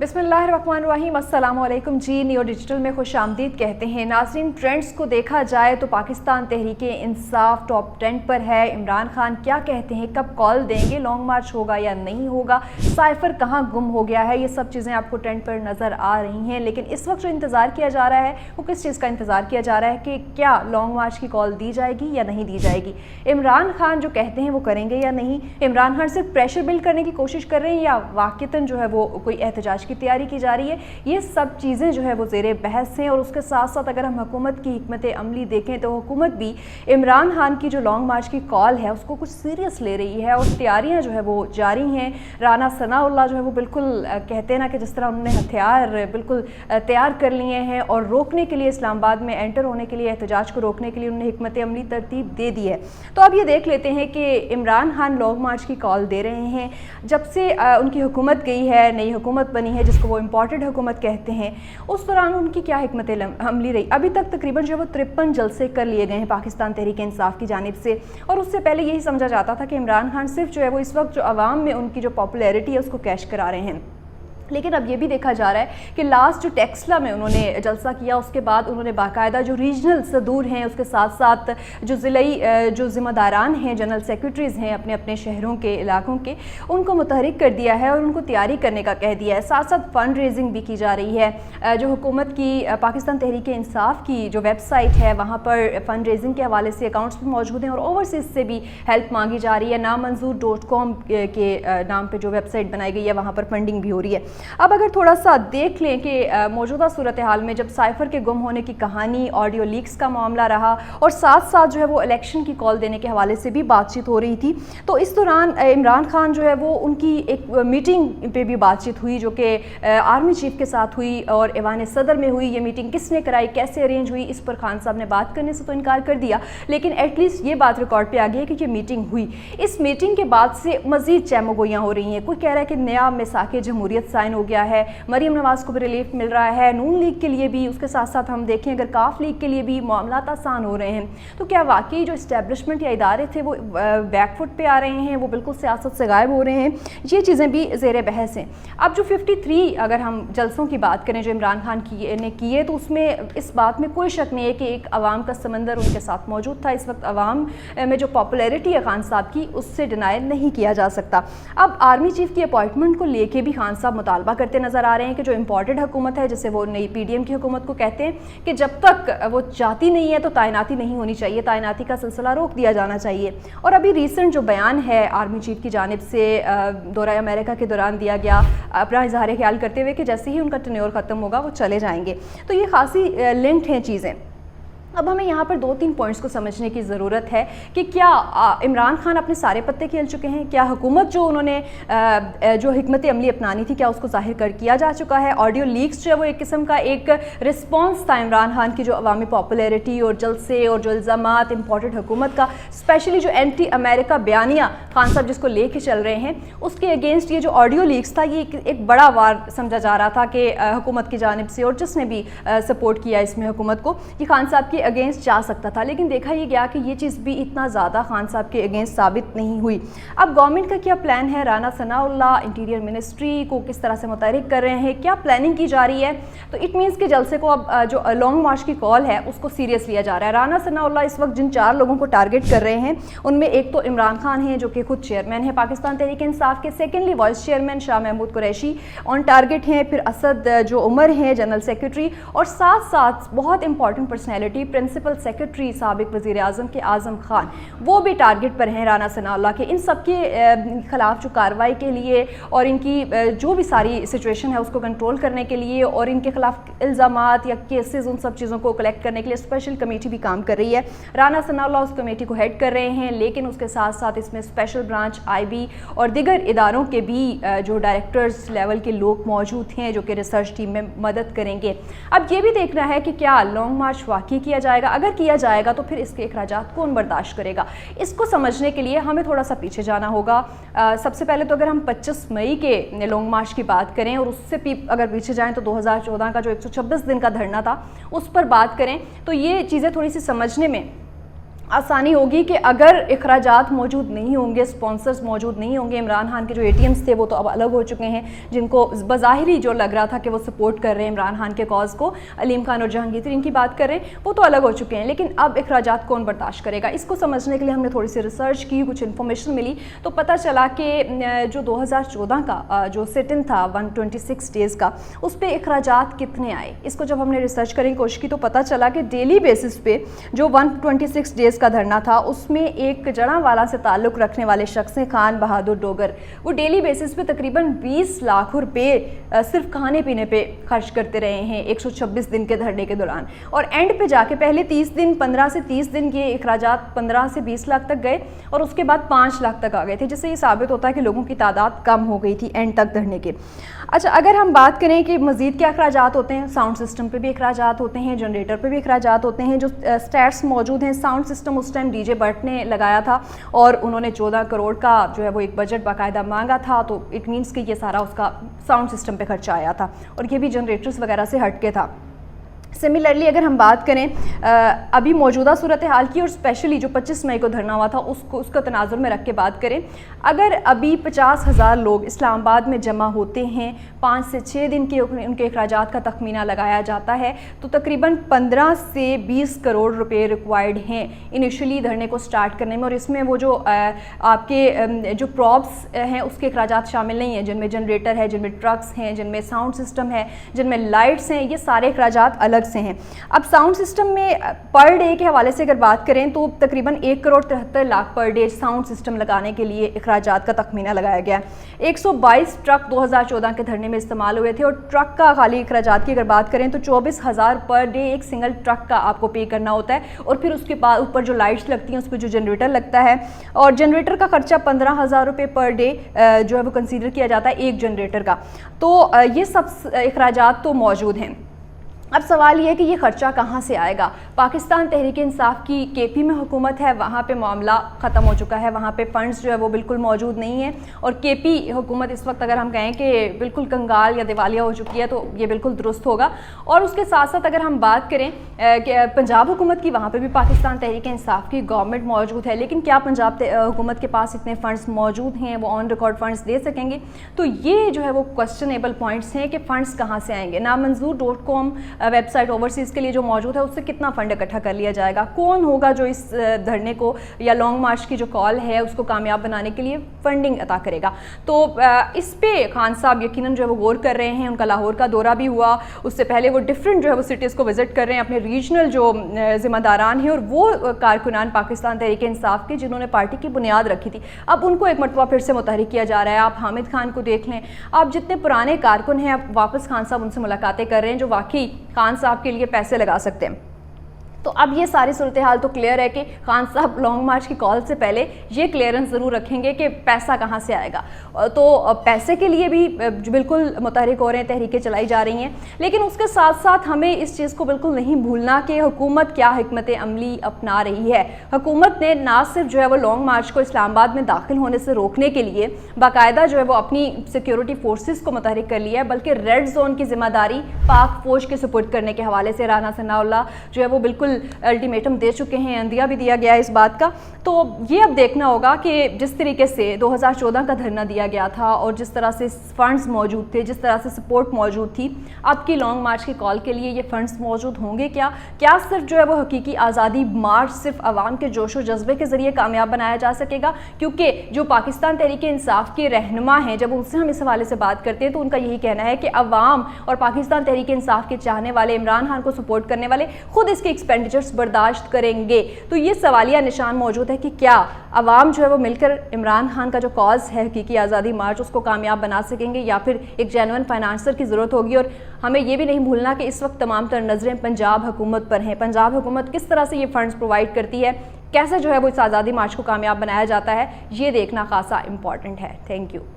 बिस्मिल्लाहिर्रहमानिर्रहीम, अस्सलाम वालेकुम जी। नियो डिजिटल में खुश आमदीद कहते हैं। नाज़रीन, ट्रेंड्स को देखा जाए तो पाकिस्तान तहरीक इंसाफ टॉप 10 पर है। इमरान खान क्या कहते हैं, कब कॉल देंगे, लॉन्ग मार्च होगा या नहीं होगा, साइफर कहाँ गुम हो गया है, ये सब चीज़ें आपको ट्रेंड पर नज़र आ रही हैं। लेकिन इस वक्त जो इंतज़ार किया जा रहा है वो किस चीज़ का इंतज़ार किया जा रहा है कि क्या लॉन्ग मार्च की कॉल दी जाएगी या नहीं दी जाएगी। इमरान खान जो कहते हैं वो करेंगे या नहीं। इमरान खान सिर्फ प्रेशर बिल्ड करने की कोशिश कर रहे हैं या वाक़तन जो है वो कोई एहतजाज की तैयारी की जा रही है। ये सब चीज़ें जो है वो ज़ेरे बहस हैं। और उसके साथ साथ अगर हम हुकूमत की हिकमत अमली देखें तो हुकूमत भी इमरान खान की जो लॉन्ग मार्च की कॉल है उसको कुछ सीरियस ले रही है और तैयारियां जो है वो जारी हैं। राना सनाउल्लाह जो है वो बिल्कुल कहते हैं ना कि जिस तरह उन्होंने हथियार बिल्कुल तैयार कर लिए हैं और रोकने के लिए, इस्लामाबाद में एंटर होने के लिए, एहतजाज को रोकने के लिए उन्होंने हिकमत अमली तरतीब दे दी है। तो अब ये देख लेते हैं कि इमरान खान लॉन्ग मार्च की कॉल दे रहे हैं। जब से उनकी हुकूमत गई है, नई हुकूमत बनी है जिसको वो इम्पोर्टेड हुकूमत कहते हैं, उस दौरान उनकी क्या हिकमत अमली रही। अभी तक तकरीबन जो वो 53 जलसे कर लिए गए हैं पाकिस्तान तहरीक इंसाफ की जानिब से। और उससे पहले यही समझा जाता था कि इमरान खान सिर्फ जो है वो इस वक्त जो अवाम में उनकी जो पॉपुलैरिटी है उसको कैश करा रहे हैं। लेकिन अब ये भी देखा जा रहा है कि लास्ट जो टेक्सला में उन्होंने जलसा किया उसके बाद उन्होंने बाकायदा जो रीजनल सदूर हैं, उसके साथ साथ जो ज़िलाई जो ज़िम्मेदारान हैं, जनरल सेक्रेटरीज़ हैं अपने अपने शहरों के, इलाकों के, उनको मुतहरिक कर दिया है और उनको तैयारी करने का कह दिया है। साथ साथ फ़ंड रेजिंग भी की जा रही है। जो हुकूमत की पाकिस्तान तहरीक इंसाफ की जो वेबसाइट है वहाँ पर फ़ंड रेजिंग के हवाले से अकाउंट्स भी मौजूद हैं और ओवरसीज़ से भी हेल्प मांगी जा रही है। नामंजूर.com के नाम पर जो वेबसाइट बनाई गई है वहाँ पर फंडिंग भी हो रही है। अब अगर थोड़ा सा देख लें कि मौजूदा सूरत हाल में जब साइफर के गुम होने की कहानी, ऑडियो लीक्स का मामला रहा और साथ साथ जो है वो इलेक्शन की कॉल देने के हवाले से भी बातचीत हो रही थी, तो इस दौरान इमरान खान जो है वो उनकी एक मीटिंग पे भी बातचीत हुई जो कि आर्मी चीफ के साथ हुई और ऐवान सदर में हुई। ये मीटिंग किसने कराई, कैसे अरेंज हुई, इस पर खान साहब ने बात करने से तो इनकार कर दिया, लेकिन एटलीस्ट ये बात रिकॉर्ड पे आ गई है कि ये मीटिंग हुई। इस मीटिंग के बाद से मज़ीद चैमगोइयाँ हो रही हैं। कोई कह रहा है कि नया मिसाक जमहूरियत साइन हो गया है, मरियम नवाज को भी रिलीफ मिल रहा है, नून लीग के लिए भी, उसके साथ साथ हम देखें अगर काफ लीग के लिए भी मामला आसान हो रहे हैं। तो क्या वाकई जो इस्टेब्लिशमेंट या इदारे थे वो बैकफुट पे आ रहे हैं, वो बिल्कुल सियासत से गायब हो रहे हैं? ये चीज़ें भी ज़ेर बहस हैं। अब जो 53 अगर हम जलसों की बात करें जो इमरान खान ने किए, तो उसमें इस बात में कोई शक नहीं है कि एक अवाम का समंदर उनके साथ मौजूद था। इस वक्त अवाम में जो पॉपुलैरिटी है खान साहब की, उससे डिनाई नहीं किया जा सकता। अब आर्मी चीफ की अपॉइंटमेंट को लेके भी खान साहब मुतालबा करते नज़र आ रहे हैं कि जो इम्पोर्टेड हुकूमत है, जैसे वो नई पीडीएम की हुकूमत को कहते हैं कि जब तक वो चाहती नहीं है तो तैनाती नहीं होनी चाहिए, तैनाती का सिलसिला रोक दिया जाना चाहिए। और अभी रिसेंट जो बयान है आर्मी चीफ की जानिब से दौरा अमेरिका के दौरान दिया गया, अपना इजहार ख्याल करते हुए कि जैसे ही उनका टेन्योर ख़त्म होगा वो चले जाएंगे, तो ये खासी लिंक्ड हैं चीज़ें। अब हमें यहाँ पर 2-3 पॉइंट्स को समझने की ज़रूरत है कि क्या इमरान खान अपने सारे पत्ते खेल चुके हैं, क्या हुकूमत जो उन्होंने जो हिकमत अमली अपनानी थी क्या उसको ज़ाहिर कर किया जा चुका है। ऑडियो लीक्स जो है वो एक किस्म का एक रिस्पॉन्स था इमरान खान की जो अवामी पॉपुलैरिटी और जलसे और जो इल्ज़ामात इम्पोर्टेड हुकूमत का, स्पेशली जो एंटी अमेरिका बयानिया खान साहब जिसको लेके चल रहे हैं, उसके अगेंस्ट ये जो ऑडियो लीक्स था ये एक बड़ा वार समझा जा रहा था कि हुकूमत की जानिब से, और जिसने भी सपोर्ट किया इसमें हुकूमत को, ये खान साहब की अगेंस्ट जा सकता था। लेकिन देखा ये गया कि ये चीज़ भी इतना ज़्यादा खान साहब के अगेंस्ट साबित नहीं हुई। अब गवर्नमेंट का क्या प्लान है, राना सनाउल्लाह इंटीरियर मिनिस्ट्री को किस तरह से मुतहरिक कर रहे हैं, क्या प्लानिंग की जा रही है, तो इट मीन्स के जलसे को अब जो लॉन्ग मार्च की कॉल है उसको सीरियस लिया जा रहा है। राना सनाउल्लाह इस वक्त जिन 4 लोगों को टारगेट कर रहे हैं उनमें एक तो इमरान खान है जो कि खुद चेयरमैन है पाकिस्तान तहरीक इंसाफ के, secondly vice chairman Shah Mehmood Qureshi on target हैं, फिर असद जो उमर हैं जनरल सेक्रेटरी, और साथ साथ बहुत इंपॉर्टेंट पर्सनैलिटी प्रिंसिपल सेक्रेटरी साबिक वज़ीर आज़म के आज़म खान, वो भी टारगेट पर हैं राना सनाउल्लाह के। इन सब के खिलाफ जो कार्रवाई के लिए और इनकी जो भी सारी सिचुएशन है उसको कंट्रोल करने के लिए और इनके खिलाफ इल्ज़ामात या केसेस, उन सब चीज़ों को कलेक्ट करने के लिए स्पेशल कमेटी भी काम कर रही है। राना सनाउल्लाह उस कमेटी को हेड कर रहे हैं, लेकिन उसके साथ साथ इसमें स्पेशल ब्रांच, IB और दीगर इदारों के भी जो डायरेक्टर्स लेवल के लोग मौजूद हैं जो कि रिसर्च टीम में मदद करेंगे। अब ये भी देखना है कि क्या लॉन्ग मार्च वाकई किया जाएगा, अगर किया जाएगा तो फिर इसके अखराजात कौन बर्दाश्त करेगा। इसको समझने के लिए हमें थोड़ा सा पीछे जाना होगा। सबसे पहले तो अगर हम 25 मई के लॉन्ग मार्च की बात करें और उससे अगर पीछे जाएं तो 2014 का जो 126 दिन का धरना था उस पर बात करें, तो ये चीज़ें थोड़ी सी समझने में آسانی ہوگی کہ اگر اخراجات موجود نہیں ہوں گے، سپانسرز موجود نہیں ہوں گے، عمران خان کے جو ATMs تھے وہ تو اب الگ ہو چکے ہیں، جن کو بظاہری جو لگ رہا تھا کہ وہ سپورٹ کر رہے ہیں عمران خان کے کاز کو، علیم خان اور جہانگیر ترین کی بات کر رہے ہیں، وہ تو الگ ہو چکے ہیں، لیکن اب اخراجات کون برداشت کرے گا؟ اس کو سمجھنے کے لیے ہم نے تھوڑی سی ریسرچ کی، کچھ انفارمیشن ملی، تو پتہ چلا کہ جو 2014 کا جو سٹن تھا 126 ڈیز کا، اس پہ اخراجات کتنے آئے؟ اس کو جب ہم نے ریسرچ کرنے کی کوشش کی تو پتہ چلا کہ ڈیلی بیسس پہ جو 126 ڈیز کا دھرنا تھا اس میں ایک جڑاوالا سے تعلق رکھنے والے شخص ہیں خان بہادر ڈوگر، وہ ڈیلی بیسس پہ تقریباً 20 لاکھ روپے صرف کھانے پینے پہ خرچ کرتے رہے ہیں 126 دن کے دھرنے کے دوران، اور اینڈ پہ جا کے پہلے 30 دن 15 سے 30 دن کے اخراجات 15 سے 20 لاکھ تک گئے اور اس کے بعد 5 لاکھ تک آ گئے تھے، جس سے یہ ثابت ہوتا ہے کہ لوگوں کی تعداد کم ہو گئی تھی اینڈ تک دھرنے کے۔ اچھا، اگر ہم بات کریں کہ مزید کیا اخراجات ہوتے ہیں، ساؤنڈ سسٹم پہ بھی اخراجات ہوتے ہیں، جنریٹر پہ بھی اخراجات ہوتے ہیں، جو سٹیٹس موجود ہیں، ساؤنڈ سسٹم اس ٹائم ڈی جے بٹ نے لگایا تھا اور انہوں نے 14 کروڑ کا جو ہے وہ ایک بجٹ باقاعدہ مانگا تھا، تو اٹ مینس کہ یہ سارا اس کا ساؤنڈ سسٹم پہ خرچہ آیا تھا اور یہ بھی جنریٹرز وغیرہ سے ہٹ کے تھا۔ سملرلی اگر ہم بات کریں ابھی موجودہ صورتحال کی اور اسپیشلی جو 25 مئی کو دھرنا ہوا تھا اس کا تناظر میں رکھ کے بات کریں، اگر ابھی 50,000 لوگ اسلام آباد میں جمع ہوتے ہیں، 5 سے 6 دن کے ان کے اخراجات کا تخمینہ لگایا جاتا ہے، تو تقریباً 15 سے 20 کروڑ روپے ریکوائرڈ ہیں انیشلی دھرنے کو سٹارٹ کرنے میں، اور اس میں وہ جو آپ کے جو پراپس ہیں اس کے اخراجات شامل نہیں ہیں، جن میں جنریٹر ہے، جن میں ٹرکس ہیں، جن میں ساؤنڈ سسٹم ہے، جن میں لائٹس ہیں، یہ سارے اخراجات الگ سے ہیں۔ اب ساؤنڈ سسٹم میں پر ڈے کے حوالے سے اگر بات کریں تو تقریباً 1 crore 73 lakh per day sound system لگانے کے لیے اخراجات کا تخمینہ لگایا گیا ہے۔ 122 ٹرک 2014 کے دھرنے میں استعمال ہوئے تھے، اور ٹرک کا خالی اخراجات کی اگر بات کریں تو 24,000 پر ڈے ایک سنگل ٹرک کا آپ کو پے کرنا ہوتا ہے، اور پھر اس کے بعد اوپر جو لائٹس لگتی ہیں اس پہ جو جنریٹر لگتا ہے، اور جنریٹر کا خرچہ 15,000 روپے پر ڈے جو ہے وہ کنسیڈر کیا جاتا ہے ایک جنریٹر کا۔ تو یہ سب اخراجات تو موجود ہیں۔ اب سوال یہ ہے کہ یہ خرچہ کہاں سے آئے گا؟ پاکستان تحریک انصاف کی KP میں حکومت ہے، وہاں پہ معاملہ ختم ہو چکا ہے، وہاں پہ فنڈز جو ہے وہ بالکل موجود نہیں ہیں، اور KP حکومت اس وقت اگر ہم کہیں کہ بالکل کنگال یا دیوالیہ ہو چکی ہے تو یہ بالکل درست ہوگا۔ اور اس کے ساتھ ساتھ اگر ہم بات کریں کہ پنجاب حکومت کی، وہاں پہ بھی پاکستان تحریک انصاف کی گورنمنٹ موجود ہے، لیکن کیا پنجاب حکومت کے پاس اتنے فنڈز موجود ہیں، وہ آن ریکارڈ فنڈز دے سکیں گے؟ تو یہ جو ہے وہ کوسچنیبل پوائنٹس ہیں کہ فنڈز کہاں سے آئیں گے۔ نامنظور.com ویب سائٹ اوورسیز کے لیے جو موجود ہے اس سے کتنا فنڈ اکٹھا کر لیا جائے گا؟ کون ہوگا جو اس دھرنے کو یا لانگ مارچ کی جو کال ہے اس کو کامیاب بنانے کے لیے فنڈنگ عطا کرے گا؟ تو اس پہ خان صاحب یقیناً جو ہے وہ غور کر رہے ہیں، ان کا لاہور کا دورہ بھی ہوا، اس سے پہلے وہ ڈفرینٹ جو ہے وہ سٹیز کو وزٹ کر رہے ہیں، اپنے ریجنل جو ذمہ داران ہیں اور وہ کارکنان پاکستان تحریک انصاف کے جنہوں نے پارٹی کی بنیاد رکھی تھی، اب ان کو ایک مرتبہ پھر سے متحرک کیا جا رہا ہے۔ آپ حامد خان کو دیکھ لیں، آپ جتنے پرانے کارکن ہیں اب واپس خان صاحب ان سے ملاقاتیں کر رہے ہیں جو واقعی خان صاحب کے لیے پیسے لگا سکتے ہیں۔ تو اب یہ ساری صورتحال تو کلیئر ہے کہ خان صاحب لانگ مارچ کی کال سے پہلے یہ کلیئرنس ضرور رکھیں گے کہ پیسہ کہاں سے آئے گا، تو پیسے کے لیے بھی بالکل متحرک ہو رہے ہیں، تحریکیں چلائی جا رہی ہیں، لیکن اس کے ساتھ ساتھ ہمیں اس چیز کو بالکل نہیں بھولنا کہ حکومت کیا حکمت عملی اپنا رہی ہے۔ حکومت نے نہ صرف جو ہے وہ لانگ مارچ کو اسلام آباد میں داخل ہونے سے روکنے کے لیے باقاعدہ جو ہے وہ اپنی سیکیورٹی فورسز کو متحرک کر لیا ہے، بلکہ ریڈ زون کی ذمہ داری پاک فوج کے سپرد کرنے کے حوالے سے رانا ثناء اللہ جو ہے وہ بالکل الٹیمیٹم دے چکے ہیں، اندیا بھی دیا گیا ہے اس بات کا۔ تو یہ اب دیکھنا ہوگا کہ جس طریقے سے 2014 کا دھرنا دیا گیا تھا اور جس طرح سے فنڈز موجود تھے، جس طرح سے سپورٹ موجود تھی، اب کی لانگ مارچ کی کال کے لیے یہ فنڈز موجود ہوں گے کیا صرف جو ہے وہ حقیقی آزادی مارچ صرف عوام کے جوش و جذبے کے ذریعے کامیاب بنایا جا سکے گا؟ کیونکہ جو پاکستان تحریک انصاف کے رہنما ہیں، جب ان سے ہم اس حوالے سے بات کرتے ہیں تو ان کا یہی کہنا ہے کہ عوام اور پاکستان تحریک انصاف کے چاہنے والے، عمران خان کو سپورٹ کرنے والے خود اس کے ایکسپینڈیچرز برداشت کریں گے۔ تو یہ سوالیہ نشان موجود ہے کہ کیا عوام جو ہے وہ مل کر عمران خان کا جو کاز ہے حقیقی آزادی مارچ اس کو کامیاب بنا سکیں گے، یا پھر ایک جینوئن فائنانسر کی ضرورت ہوگی؟ اور ہمیں یہ بھی نہیں بھولنا کہ اس وقت تمام تر نظریں پنجاب حکومت پر ہیں۔ پنجاب حکومت کس طرح سے یہ فنڈز پرووائڈ کرتی ہے، کیسے جو ہے وہ اس آزادی مارچ کو کامیاب بنایا جاتا ہے، یہ دیکھنا خاصا امپورٹنٹ ہے۔ Thank you.